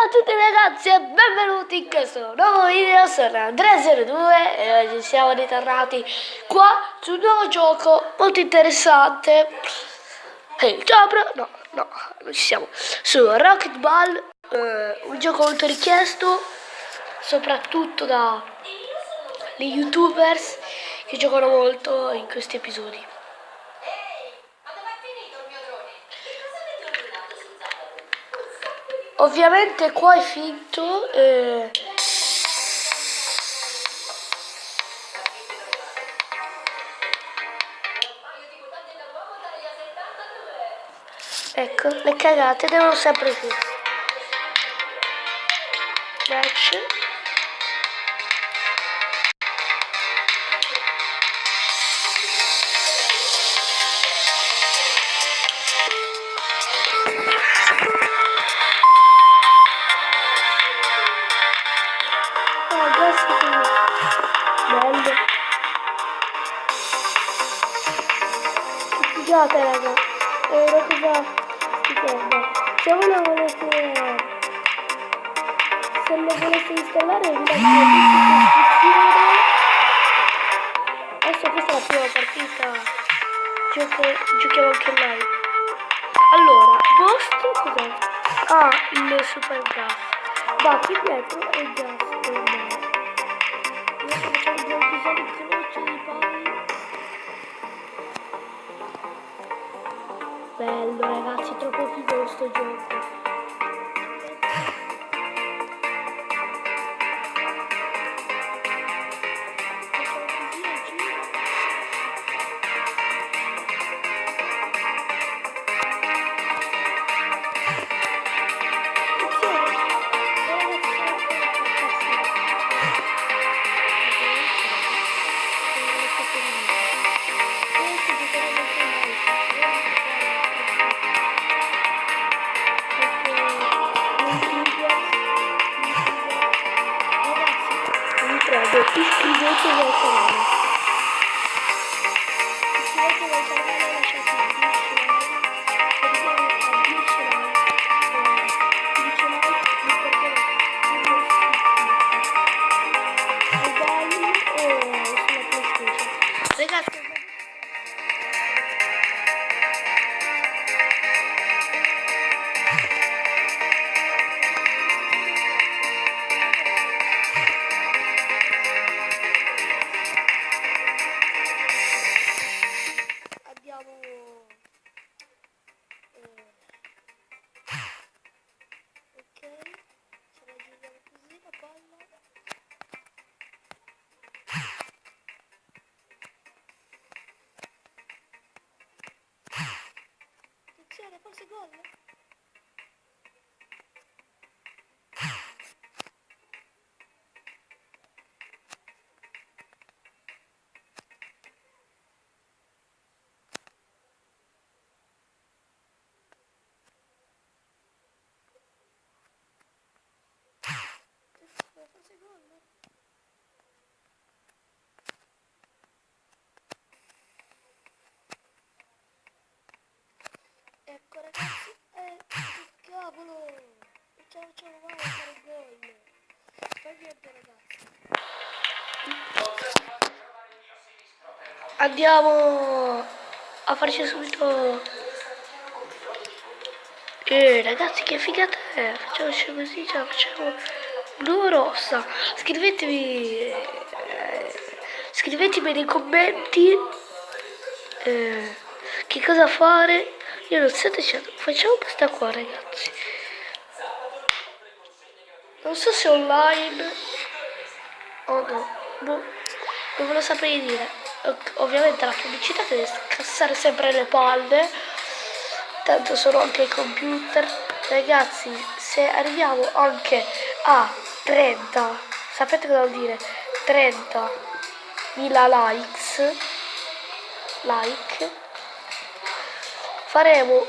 a tutti ragazzi e benvenuti in questo nuovo video. Sono Andrea02 e oggi siamo ritornati qua su un nuovo gioco molto interessante. No, non ci siamo. Su Rocket Ball, un gioco molto richiesto soprattutto dagli youtubers che giocano molto in questi episodi. Ovviamente qua è finto. Ecco, le cagate devono sempre più. Match. Bello. Figata raga. Una cosa stupenda. Se voi la volete, se lo volete installare vi lascio il link in descrizione. Adesso questa è la prima partita. Giochiamo anche live. Allora, Ghost cos'è? Ah, il super gas. Batti dietro e gas. Adesso facciamo due episodi veloci di pari. Bello ragazzi, troppo figo sto gioco. Iscrivetevi al canale. Iscrivetevi al canale e lasciate un ragazzi, forse gol? Forse gol? Ecco ragazzi, cavolo, ce la facciamo mai a fare il gol. Fa niente ragazzi. Andiamo a farci subito. Ragazzi, che figata è. Facciamoci così, ce la facciamo blu o rossa. Scrivetemi nei commenti che cosa fare. Io non sto dicendo, facciamo questa qua ragazzi. Non so se è online o no, boh, non ve lo saprei dire. Ovviamente la pubblicità deve scassare sempre le palle, tanto sono anche il computer. Ragazzi, se arriviamo anche a 30, sapete cosa vuol dire? 30.000 like, faremo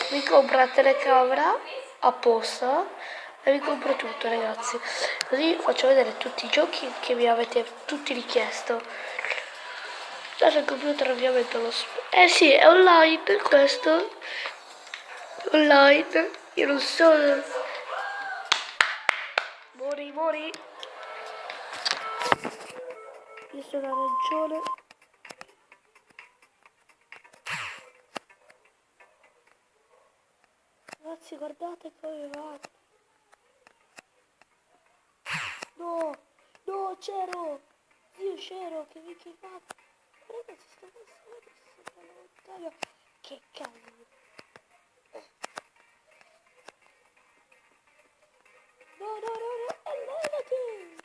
vi compro la telecamera apposta e vi compro tutto ragazzi, così faccio vedere tutti i giochi che mi avete tutti richiesto. Già sul computer ovviamente sì, è online questo, online. Io non sono... Mori, mori. Io sono la ragione. Ragazzi, guardate come va. No, no, c'ero. Io c'ero, che mi chiamate. Ragazzi, sto passando sopra la montagna. Che cavolo. No, no, no, no, allenati.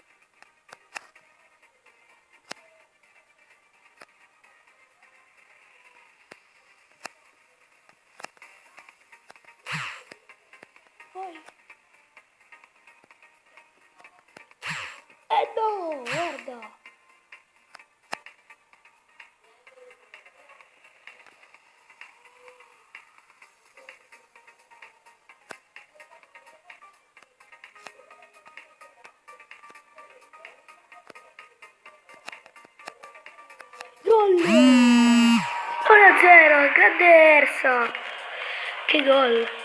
Poi. No, guarda. Gol! 1-0, grande Ersa. Che gol.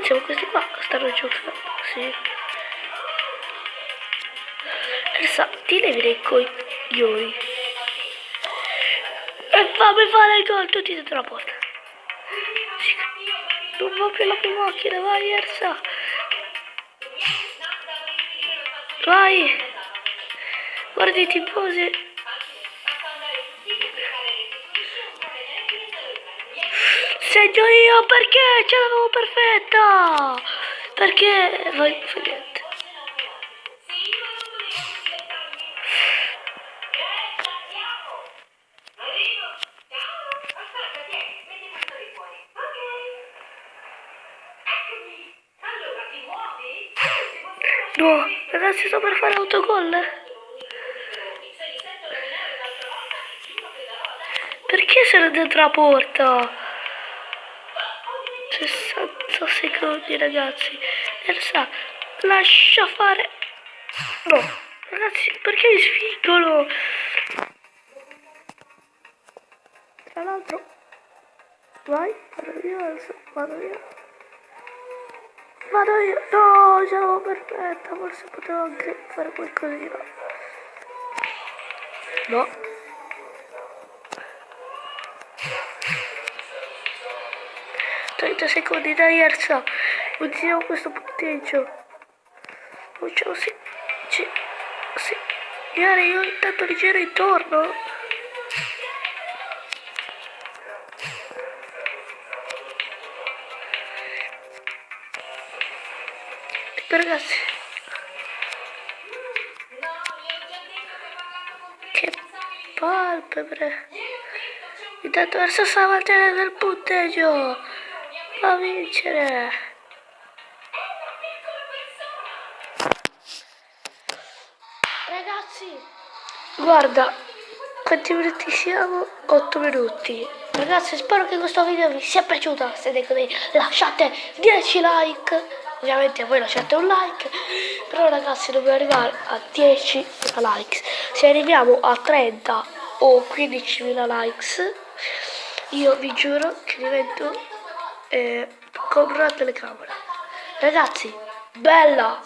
Siamo questi qua stanno giocando, sì. Ersa, ti levi dei coglioni. E fammi fare il gol, tutti dentro la porta. Non va più la mia macchina, vai Ersa. Vai. Guarda i tifosi. Segno io perché ce l'avevo perfetta. Perché? Vai, fa niente. No, ragazzi, sto per fare autogol. Perché sono dentro la porta? 60 secondi, ragazzi. Elsa, lascia fare. No, ragazzi, perché mi spingono? Tra l'altro, vai, vado io, Elsa, vado io. Vado io. No, ce l'avevo perfetta, forse potevo anche fare qualcosina. No. 30 secondi, dai Ersa. Utilizziamo questo punteggio. Facciamo sì. Sì. Io intanto li giro intorno. Ragazzi. Che palpebre. Intanto Ersa sta mantenendo il punteggio. Va vincere. Ragazzi, guarda, quanti minuti siamo? 8 minuti. Ragazzi, spero che questo video vi sia piaciuto. Se siete così, lasciate 10 like. Ovviamente voi lasciate un like. Però ragazzi, dobbiamo arrivare a 10 likes. Se arriviamo a 30 o 15.000 likes, io vi giuro che divento compro la telecamera. Ragazzi, bella!